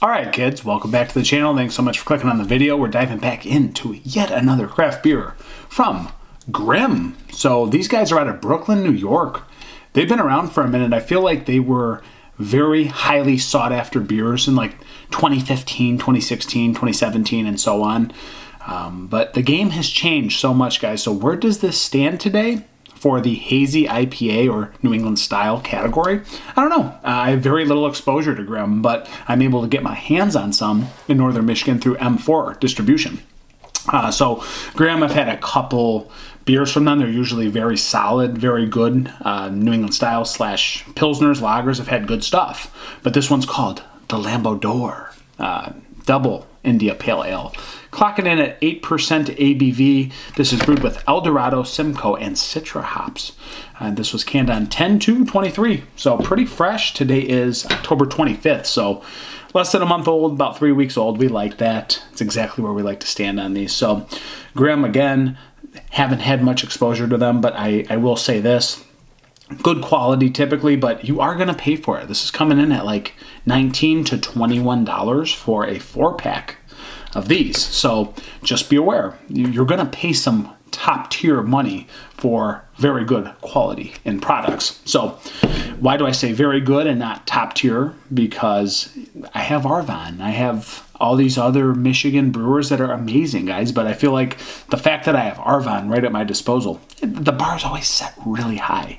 All right, kids, welcome back to the channel. Thanks so much for clicking on the video. We're diving back into yet another craft beer from Grimm. So these guys are out of Brooklyn, New York. They've been around for a minute. I feel like they were very highly sought after beers in like 2015, 2016, 2017, and so on. But the game has changed so much, guys. So where does this stand today for the hazy IPA or New England style category? I don't know. I have very little exposure to Grimm, but I'm able to get my hands on some in Northern Michigan through M4 distribution. So Grimm, I've had a couple beers from them. They're usually very solid, very good. New England style / Pilsners, lagers have had good stuff. But this one's called the Lambo Double India Pale Ale. Clocking in at 8% ABV. This is brewed with Dorado, Simcoe, and Citra hops. This was canned on 10/2/23, so pretty fresh. Today is October 25th, so less than a month old, about 3 weeks old. We like that. It's exactly where we like to stand on these. So Grimm, again, haven't had much exposure to them, but I will say this. Good quality typically, but you are going to pay for it. This is coming in at like $19 to $21 for a 4-pack of these. So just be aware, you're going to pay some top tier money for very good quality in products. So why do I say very good and not top tier? Because I have Arvon, I have all these other Michigan brewers that are amazing, guys, but I feel like the fact that I have Arvon right at my disposal, the bar is always set really high.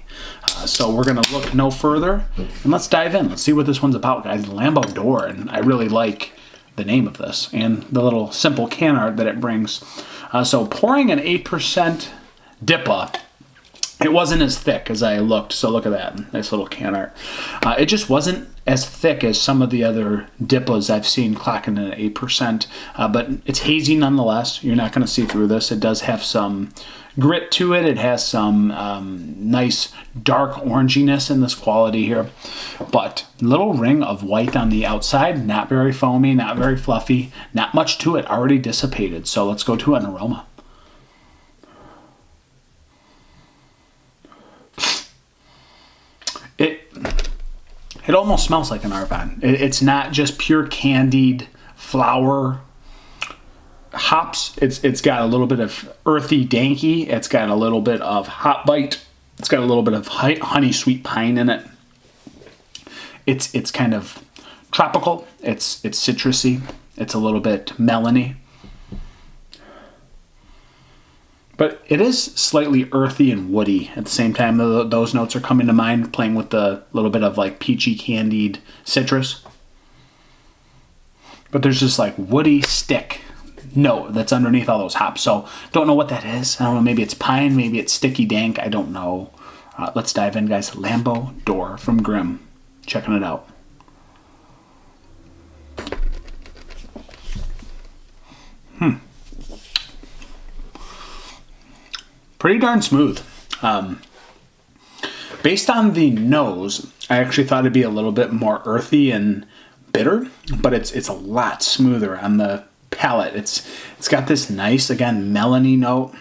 So we're going to look no further and let's dive in. Let's see what this one's about, guys. Lambo Door, and I really like the name of this and the little simple can art that it brings. So pouring an 8% Dipa. It wasn't as thick as I looked, so look at that nice little can art. It just wasn't as thick as some of the other Dipas I've seen clocking in at 8%, but it's hazy nonetheless. You're not going to see through this. It does have some grit to it. It has some nice dark oranginess in this quality here, but little ring of white on the outside, not very foamy, not very fluffy, not much to it, already dissipated. So let's go to an aroma. It almost smells like an Arvon. It's not just pure candied flower hops. It's got a little bit of earthy danky. It's got a little bit of hop bite. It's got a little bit of honey sweet pine in it. It's kind of tropical. It's citrusy. It's a little bit melony. But it is slightly earthy and woody at the same time. Those notes are coming to mind, playing with the little bit of like peachy candied citrus. But there's just like woody stick note that's underneath all those hops. So don't know what that is. I don't know, maybe it's pine, maybe it's sticky dank. I don't know. Let's dive in, guys. Lambo Door from Grimm. Checking it out. Pretty darn smooth. Based on the nose, I actually thought it'd be a little bit more earthy and bitter, but it's a lot smoother on the palate. It's got this nice, again, melony note.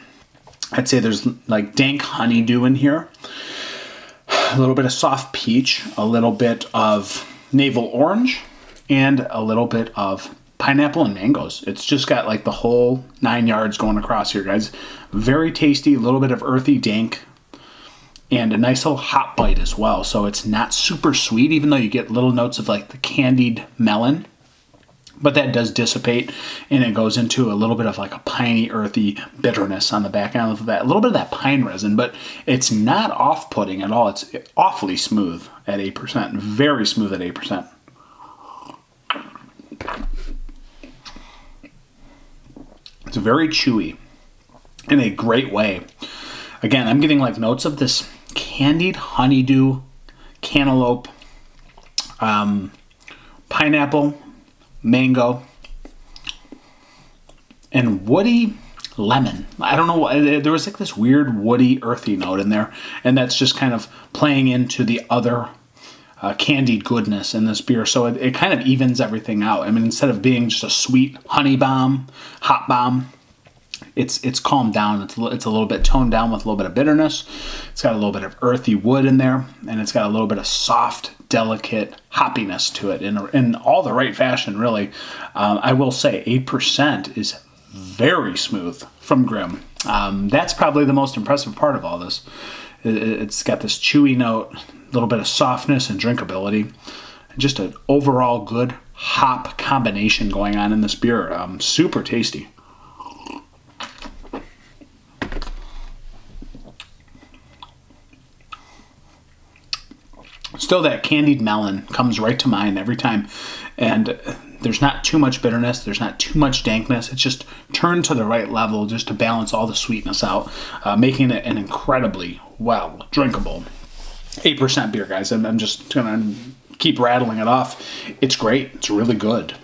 I'd say there's like dank honeydew in here, a little bit of soft peach, a little bit of navel orange, and a little bit of pineapple and mangoes. It's just got like the whole 9 yards going across here, guys. Very tasty, a little bit of earthy dank, and a nice little hop bite as well. So it's not super sweet, even though you get little notes of like the candied melon. But that does dissipate, and it goes into a little bit of like a piney, earthy bitterness on the back end of that. A little bit of that pine resin, but it's not off-putting at all. It's awfully smooth at 8%. Very smooth at 8%. It's very chewy in a great way. Again, I'm getting like notes of this candied honeydew, cantaloupe, pineapple, mango, and woody lemon. I don't know, there was like this weird woody earthy note in there, and that's just kind of playing into the other candied goodness in this beer. So it kind of evens everything out. I mean, instead of being just a sweet honey bomb, hot bomb, it's calmed down. It's a little bit toned down with a little bit of bitterness. It's got a little bit of earthy wood in there, and it's got a little bit of soft delicate hoppiness to it in all the right fashion, really. I will say 8% is very smooth from Grimm. That's probably the most impressive part of all this. It's got this chewy note, a little bit of softness and drinkability. Just an overall good hop combination going on in this beer. Super tasty. Still, that candied melon comes right to mind every time. And there's not too much bitterness. There's not too much dankness. It's just turned to the right level just to balance all the sweetness out, making it an incredibly well drinkable 8% beer, guys. I'm just going to keep rattling it off. It's great. It's really good.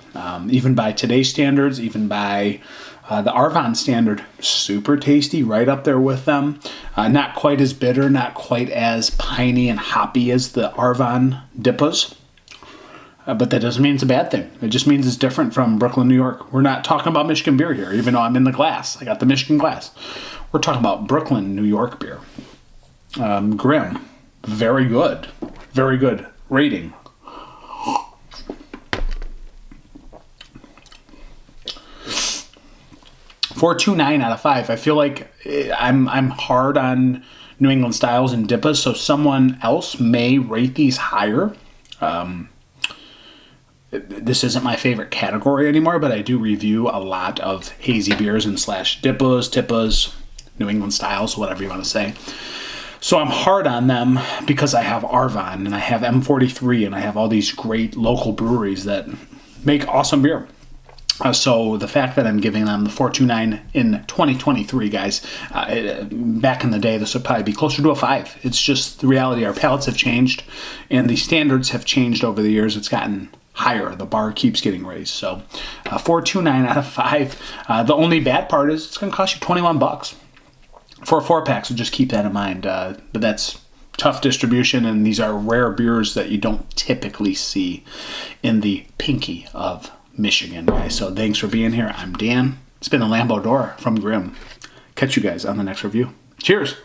Even by today's standards, even by the Arvon standard, super tasty, right up there with them. Not quite as bitter, not quite as piney and hoppy as the Arvon Dipas. But that doesn't mean it's a bad thing. It just means it's different from Brooklyn, New York. We're not talking about Michigan beer here, even though I'm in the glass. I got the Michigan glass. We're talking about Brooklyn, New York beer. Grimm, very good. Very good rating. .429 out of 5. I feel like I'm hard on New England styles and Dipas, so someone else may rate these higher. This isn't my favorite category anymore, but I do review a lot of hazy beers and slash Dipas, Tipas, New England styles, whatever you want to say. So I'm hard on them because I have Arvon and I have M43 and I have all these great local breweries that make awesome beer. So the fact that I'm giving them the .429 in 2023, guys, back in the day, this would probably be closer to a 5. It's just the reality. Our palates have changed, and the standards have changed over the years. It's gotten higher. The bar keeps getting raised. So .429 out of 5. The only bad part is it's going to cost you $21 for a 4-pack, so just keep that in mind. But that's tough distribution, and these are rare beers that you don't typically see in the pinky of Michigan, guys. So thanks for being here. I'm Dan. It's been the Lambo Door from Grimm. Catch you guys on the next review. Cheers.